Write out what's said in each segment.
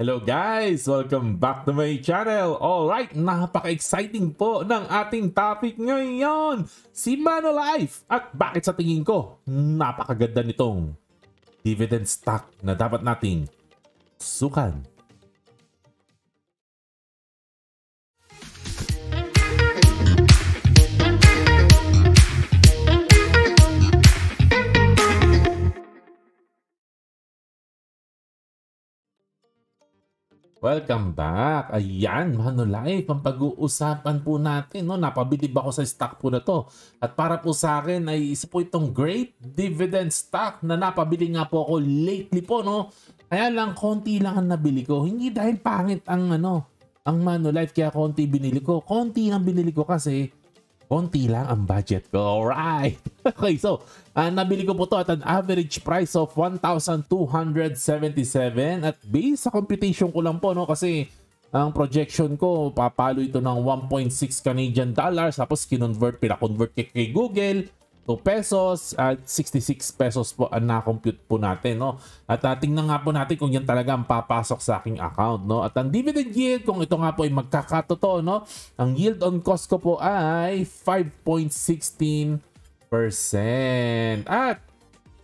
Hello guys! Welcome back to my channel! Alright, napaka-exciting po ng ating topic ngayon! Si Manulife! At bakit sa tingin ko, napakaganda nitong dividend stock na dapat nating sukan. Welcome back! Ayan, Manulife, ang pag-uusapan po natin. No? Napabilib ako sa stock po na to. At para po sa akin ay isa po itong great dividend stock na napabili nga po ako lately po. No? Kaya lang, konti lang ang nabili ko. Hindi dahil pangit ang Manulife kaya konti binili ko. Konti ang binili ko kasi konti lang ang budget ko. Alright! Okay, so, nabili ko po to at an average price of 1,277 at based sa computation ko lang po, no, kasi ang projection ko, papalo ito ng 1.6 Canadian dollars tapos pinakonvert kay Google to pesos at 66 pesos po ang na-compute po natin, no? At tingnan nga po natin kung yan talaga ang papasok sa aking account, no? At ang dividend yield, kung ito nga po ay magkakatotoo, no? Ang yield on cost ko po ay 5.16%. At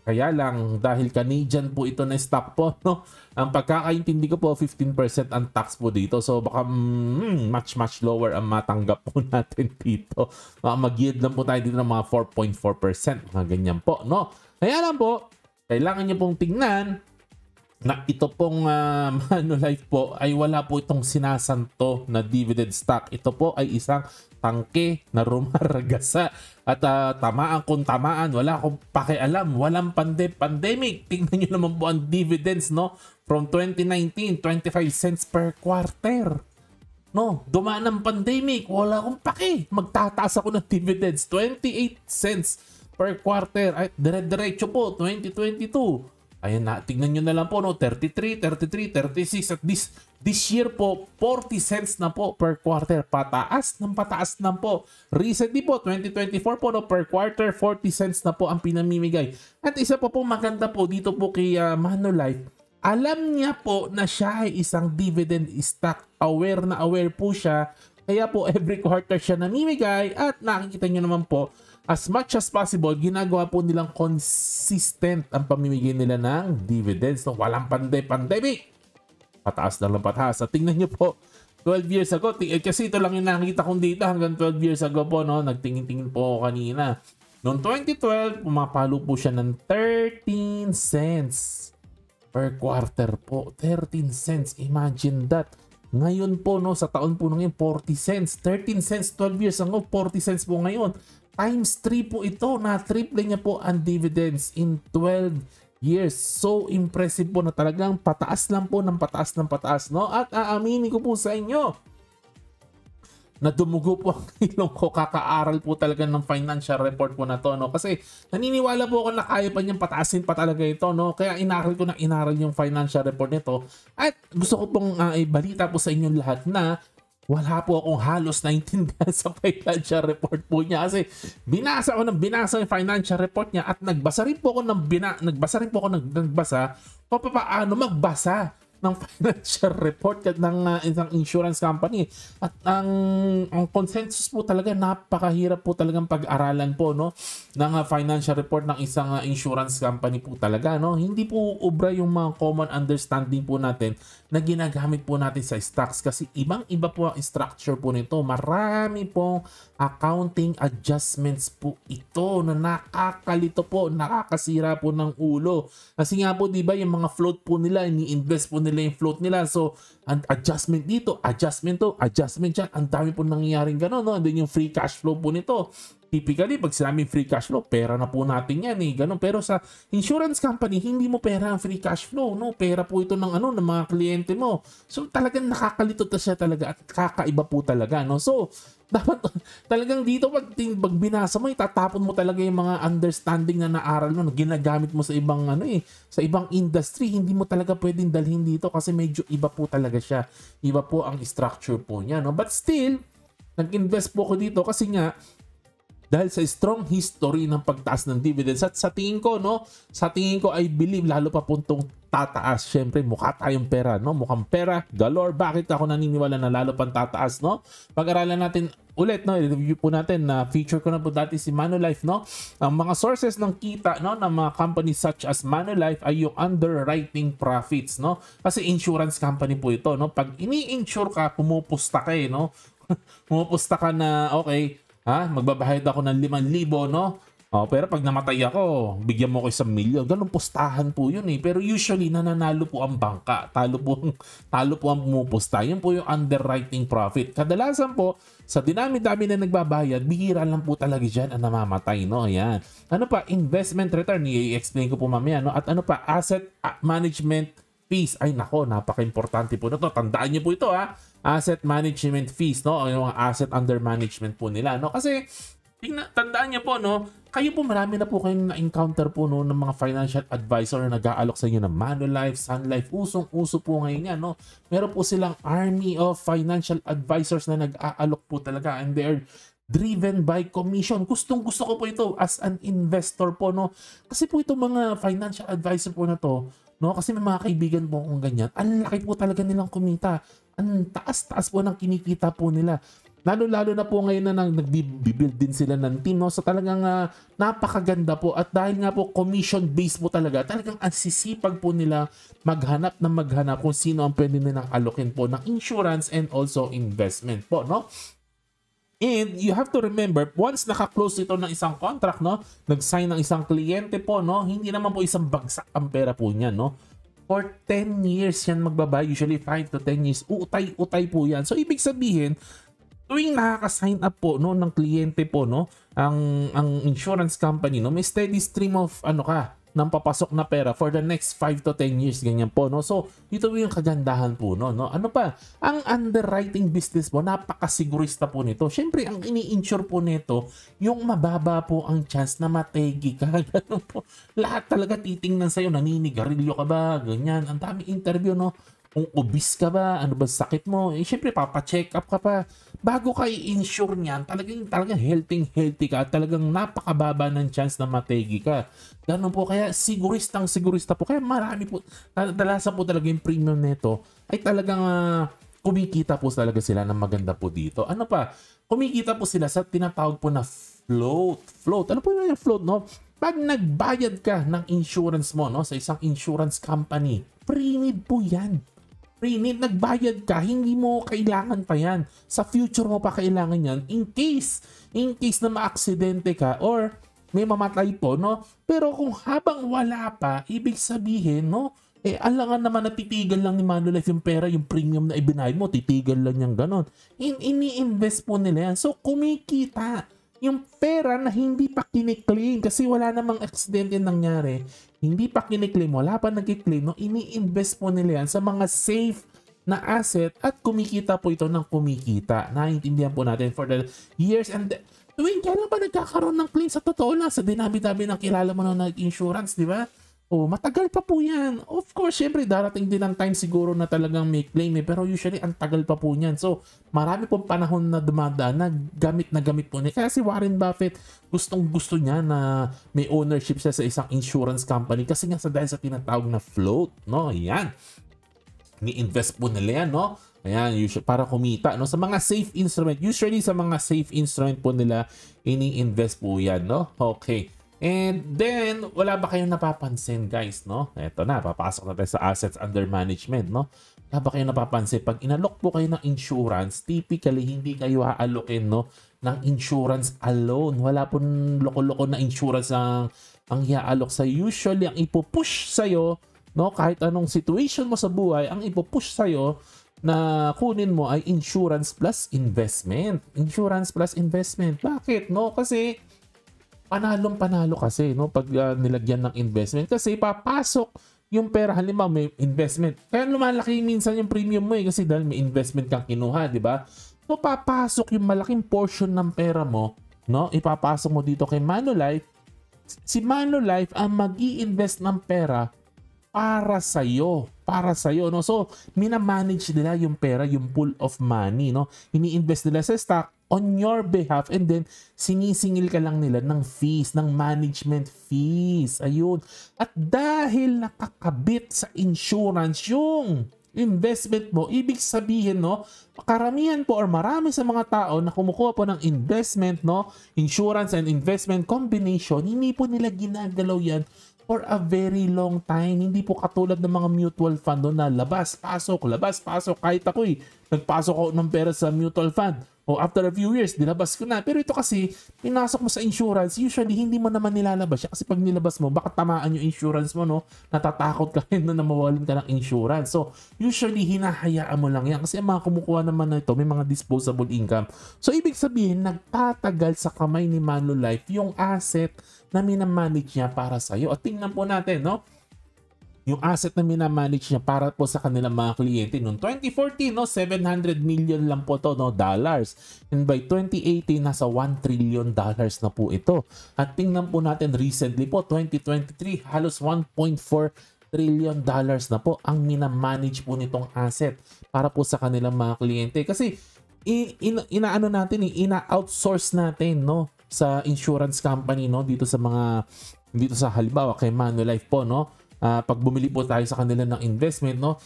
kaya lang, dahil Canadian po ito na stock po, no? Ang pagkakaintindi ko po, 15% ang tax po dito. So baka much lower ang matanggap po natin dito. Mag-yield lang po tayo dito ng mga 4.4%. Mga ganyan po, no? Kaya lang po, kailangan nyo pong tingnan na ito pong Manulife po ay wala po itong sinasanto na dividend stock. Ito po ay isang tangke na rumaragasa at tamaan kung tamaan, wala akong pakialam, walang pandemic. Tingnan nyo naman po ang dividends, no? From 2019, 25 cents per quarter. No, dumaan ng pandemic, wala akong paki. Magtataas ako ng dividends, 28 cents per quarter. Ay, dire-diretso po, 2022. Ayan na, tingnan nyo na lang po, no? 33, 36 at this year po, 40 cents na po per quarter. Pataas na po. Recently po, 2024 po, no, per quarter, 40 cents na po ang pinamimigay. At isa pa po maganda po dito po kay Manulife, alam niya po na siya ay isang dividend stock. Aware na aware po siya. Kaya po every quarter siya namimigay at nakikita nyo naman po, as much as possible, ginagawa po nilang consistent ang pamimigay nila ng dividends. No? Walang pandemic. Pataas na lang pataas. At tingnan nyo po, 12 years ago, kasi ito lang yung nakikita kong data hanggang 12 years ago po, no? Nagtingin-tingin po ako kanina. Noong 2012, pumapalo po siya ng 13 cents per quarter po. 13 cents. Imagine that. Ngayon po, no, sa taon po ngayon, 40 cents. 13 cents 12 years ago, 40 cents po ngayon. Times 3 po ito. Na-triple niya po ang dividends in 12 years. So impressive po na talagang pataas lang po ng pataas, no? At aaminin ko po sa inyo na dumugo po ang ilong ko, kakaaral po talaga ng financial report po na to, no? Kasi naniniwala po ako na kaya pa niyang pataasin pa talaga ito, no? Kaya inaral ko na inaral yung financial report nito. At gusto ko pong ibalita po sa inyo lahat na wala po akong halos naintindihan sa financial report po niya kasi binasa yung financial report niya at nagbasa rin po ako kung paano magbasa ng financial report ng isang insurance company. At ang consensus po talaga, napakahirap po talagang pag-aralan po, no, ng financial report ng isang insurance company po talaga, no. Hindi po ubra yung mga common understanding po natin na ginagamit po natin sa stocks kasi ibang-iba po ang structure po nito. Marami pong accounting adjustments po ito na nakakalito po, nakakasira po ng ulo. Kasi nga po, di ba, yung mga float po nila, ini-invest po nila yung float nila. So, adjustment dito, adjustment to, adjustment dyan. Ang dami po nangyayaring gano'n, no? And then yung free cash flow po nito. Typically, pag sinabing free cash flow, pera na po natin yan, eh. Ganun. Pero sa insurance company, hindi mo pera ang free cash flow, no? Pera po ito ng mga kliyente mo. So, talagang nakakalito na siya talaga at kakaiba po talaga, no? So, dapat talagang dito pag binasa mo, itatapon mo talaga yung mga understanding na naaral mo, na ginagamit mo sa ibang sa ibang industry. Hindi mo talaga pwedeng dalhin dito kasi medyo iba po talaga siya. Iba po ang structure po niya, no? But still, nag-invest po ako dito kasi nga dahil sa strong history ng pagtaas ng dividends. At sa tingin ko, no, sa tingin ko, I believe lalo pa puntong tataas. Syempre, mukha tayong pera, no? Mukhang pera, galore. Bakit ako naniniwala na lalo pang tataas, no? Pag-aralan natin ulit, no? I-review po natin na feature ko na po dati si Manulife, no? Ang mga sources ng kita, no, ng mga companies such as Manulife ay yung underwriting profits, no? Kasi insurance company po ito, no? Pag ini-insure ka, pumupusta ka, no? Pumupusta ka na, okay, magbabayad ako ng 5,000, no? Pero pag namatay ako, bigyan mo ko 1,000,000. Ganun pustahan po yun eh. Pero usually, nananalo po ang bangka. Talo po ang pumupusta. Yun po yung underwriting profit. Kadalasan po, sa dinami-dami na nagbabayad, bihira lang po talaga dyan ang namamatay, no? Ayan. Ano pa? Investment return. I-explain ko po mamaya, no? At ano pa? Asset management fees. Ay nako, napaka-importante po na to. Tandaan niyo po ito, asset management fees, no? O yung mga asset under management po nila, no? Kasi tandaan niyo po, no? Kayo po marami na po kayong na-encounter po, no, ng mga financial advisor na nag-aalok sa inyo ng Manulife, Sun Life. Usong-uso po ngayon yan, no? Meron po silang army of financial advisors na nag-aalok po talaga, and they're driven by commission. Gustong-gusto ko po ito as an investor po, no? Kasi po itong mga financial advisor po na to, no? Kasi may mga kaibigan po akong ganyan. Ang laki po talaga nilang kumita. Ang taas-taas po ng kinikita po nila. Lalo-lalo na po ngayon na nag-build din sila ng team, no? So talagang napakaganda po. At dahil nga po commission-based po talaga, talagang ang sisipag po nila maghanap kung sino ang pwede nilang alokin po ng insurance and also investment po, no? And you have to remember, once naka-close ito ng isang contract, no? Nag-sign ng isang kliyente po, no? Hindi naman po isang bagsak ang pera po niyan, no? For 10 years yan magbabay, usually 5 to 10 years. Utay po yan. So ibig sabihin, tuwing nakaka-sign up po, no, ng kliyente po, no, ang insurance company, no, may steady stream of ng papasok na pera for the next 5 to 10 years, ganyan po, no. So dito yung kagandahan po, no. Ano pa, ang underwriting business po, napakasigurista po nito. Syempre ang ini-insure po nito, yung mababa po ang chance na mategi ka. Ganun po. Lahat talaga titingnan sa'yo, naninigarilyo ka ba, ganyan. Ang daming interview, no. Kung obese ka ba, ano ba sakit mo, syempre papacheck up ka pa. Bago ka i-insure niyan, talagang healthy ka, talagang napakababa ng chance na mategi ka. Ganun po, kaya sigurista po. Kaya marami po, dalasan po talaga yung premium nito, ay talagang kumikita po talaga sila ng maganda po dito. Ano pa, kumikita po sila sa tinatawag po na float. Ano po yung float, no? Pag nagbayad ka ng insurance mo, no, sa isang insurance company, pre-need po yan. Pre-need, nagbayad ka, hindi mo kailangan pa yan. Sa future mo pa kailangan yan in case na maaksidente ka or may mamatay po, no? Pero kung habang wala pa, ibig sabihin, no? Alangan naman natitigal lang ni Manulife yung pera, yung premium na ibinayad mo, titigal lang yung ganon. Ini-invest po nila yan. So, kumikita yung pera na hindi pa kiniklaim kasi wala namang aksidente nangyari. Hindi pa kiniklaim, wala pa nag-claim, no? Ini-invest po nila yan sa mga safe na asset at kumikita po ito ng kumikita. Naiintindihan po natin for the years and tuwing kailan ba nagkakaroon ng claim sa totoo lang sa dinami-dami ng kilala mo na nag-insurance, di ba? Matagal pa po yan. Of course, syempre, darating din ang time siguro na talagang may claim pero usually, ang tagal pa po yan. So, marami pong panahon na dumadaan na gamit po niya. Kaya si Warren Buffett, gustong-gusto niya na may ownership siya sa isang insurance company kasi nga dahil sa tinatawag na float, no? Ayan. Ni-invest po nila yan, no? Ayan, usually, para kumita, no? Sa mga safe instrument, usually sa mga safe instrument po nila, ini-invest po yan, no? Okay. And then, wala ba kayong napapansin, guys, no? Eto na, papasok na tayo sa assets under management, no? Wala ba kayong napapansin? Pag inalok po kayo ng insurance, typically, hindi kayo haalokin, no? Ng insurance alone. Wala pong loko-loko na insurance ang iaalok sa usually, ang ipupush sa'yo, no? Kahit anong situation mo sa buhay, ang ipupush sa'yo na kunin mo ay insurance plus investment. Insurance plus investment. Bakit, no? Kasi panalo kasi, no, pag nilagyan ng investment kasi papasok yung pera, halimbawa may investment, kaya lumalaki minsan yung premium mo kasi dahil may investment kang kinuha, di ba? So papasok yung malaking portion ng pera mo, no, ipapasok mo dito kay Manulife. Si Manulife ang mag-i-invest ng pera para sa'yo, no? So, minamanage nila yung pera, yung pool of money, no? Ini-invest nila sa stock, on your behalf, and then sinisingil ka lang nila ng fees, ng management fees. Ayun. At dahil nakakabit sa insurance yung investment mo, ibig sabihin, no, karamihan po or marami sa mga tao na kumukuha po ng investment, no, insurance and investment combination, hindi po nila ginagalaw yan for a very long time. Hindi po katulad ng mga mutual fund no, na labas, pasok. Kahit ako nagpasok ako ng pera sa mutual fund. O after a few years, dilabas ko na. Pero ito kasi, pinasok mo sa insurance, usually hindi mo naman nilalabas siya. Kasi pag nilabas mo, baka tamaan yung insurance mo, no? Natatakot ka rin na mawalan ka ng insurance. So, usually, hinahayaan mo lang yan. Kasi ang mga kumukuha naman na ito, may mga disposable income. So, ibig sabihin, nagtatagal sa kamay ni Manulife yung asset na minamanage niya para sa'yo. At tingnan po natin, no? Yung asset na minamanage niya para po sa kanilang mga kliyente. Noong 2014, no, 700 million lang po to, no, dollars. And by 2018, nasa $1 trillion na po ito. At tingnan po natin recently po, 2023, halos $1.4 trillion na po ang minamanage po nitong asset para po sa kanilang mga kliyente. Kasi inaano natin, ina-outsource natin, no, sa insurance company, no, dito sa halimbawa kay Manulife po, no. Pag bumili po tayo sa kanila ng investment, no,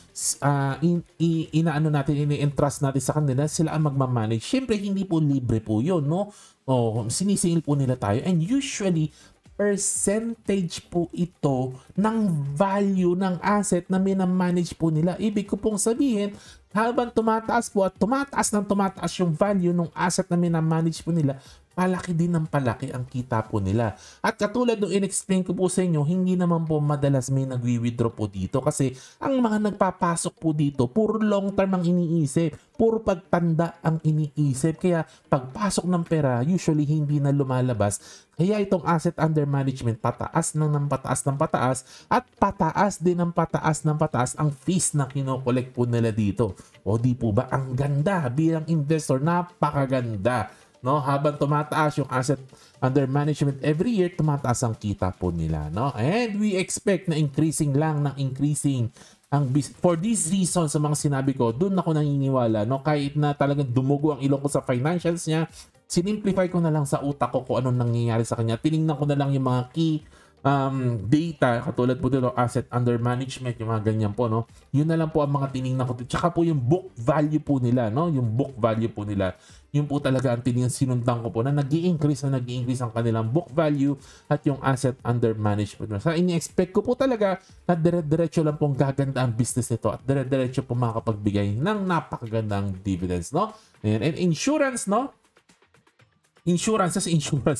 ini-entrust natin sa kanila, sila ang magmamanage. Siyempre, hindi po libre po yun, no? Sinisingil po nila tayo. And usually, percentage po ito ng value ng asset na minamanage po nila. Ibig ko pong sabihin, habang tumataas po at tumataas yung value ng asset na minamanage po nila, palaki din ng palaki ang kita po nila. At katulad nung in-explain ko po sa inyo, hindi naman po madalas may nagwi-withdraw po dito kasi ang mga nagpapasok po dito, puro long term ang iniisip, puro pagtanda ang iniisip. Kaya pagpasok ng pera, usually hindi na lumalabas. Kaya itong asset under management, pataas ng pataas at pataas din ng pataas ang fees na kinokolekt po nila dito. O di po ba? Ang ganda bilang investor, napakaganda. No, habang tumataas yung asset under management every year, tumataas ang kita po nila, no? And we expect na increasing ang for these reasons sa mga sinabi ko, doon ako naniniwala, no? Kahit na talagang dumugo ang ilong ko sa financials niya, sinimplify ko na lang sa utak ko kung anong nangyayari sa kanya. Tiningnan ko na lang yung mga key data, katulad po dito, asset under management, yung mga ganyan po, no? Yun na lang po ang mga tiningnan ko. Tsaka po yung book value po nila, no? Yung book value po nila. Yun po talaga ang tiningnan, sinundan ko po na nag-i-increase ang kanilang book value at yung asset under management. So, ini-expect ko po talaga na dire-diretso lang pong gaganda ang business nito at dire-diretso po makakapagbigay ng napakagandang dividends, no? And insurance, no? Insurance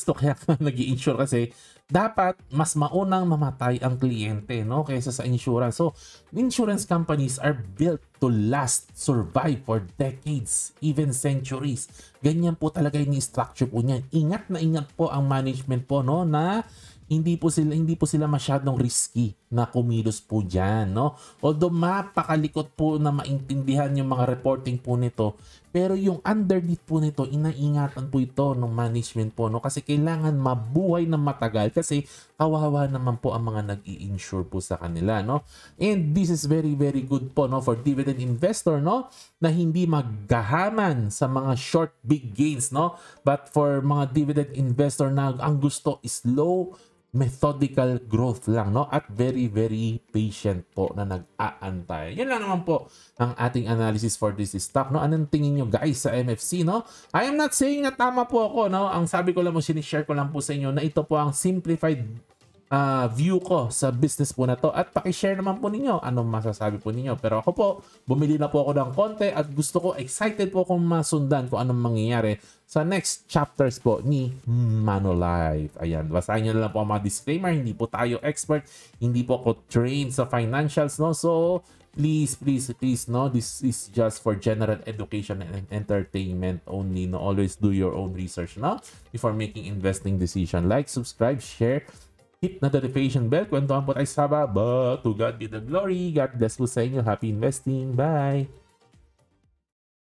to, kaya nag-i-insure kasi dapat mas maunang mamatay ang kliyente, no, kaysa sa insurance. So, insurance companies are built to last, survive for decades, even centuries. Ganyan po talaga yung structure po niyan. Ingat na ingat po ang management po, no, na hindi po sila masyadong risky na kumilos po diyan, no. Although mapakalikot po na maintindihan yung mga reporting po nito, pero yung underneath po nito, inaingatan po ito ng management po, no, kasi kailangan mabuhay ng matagal kasi kawawa naman po ang mga nag-i-insure po sa kanila, no. And this is very very good po, no, for dividend investor, no, na hindi maggahaman sa mga short big gains, no, but for mga dividend investor na ang gusto is low methodical growth lang, no, at very very patient po na nag-aantay. Yan lang naman po ang ating analysis for this stock, no. Anong tingin nyo guys sa MFC, no? I am not saying na tama po ako, no. Ang sabi ko lang po, sinishare ko lang po sa inyo na ito po ang simplified view ko sa business po na to, at paki-share naman po ninyo anong masasabi po ninyo. Pero ako po, bumili na po ako ng konti at gusto ko, excited po akong masundan kung anong mangyayari sa next chapters po ni Manulife. Ayan, basahin nyo na lang po ang mga disclaimer. Hindi po tayo expert, hindi po ako trained sa financials, no. So please, no, this is just for general education and entertainment only, no. Always do your own research, no, before making investing decision. Like, subscribe, share, hit na notification bell. Kwentuhan po tayo sa baba. To God be the glory. God bless po sa inyo. Happy investing. Bye!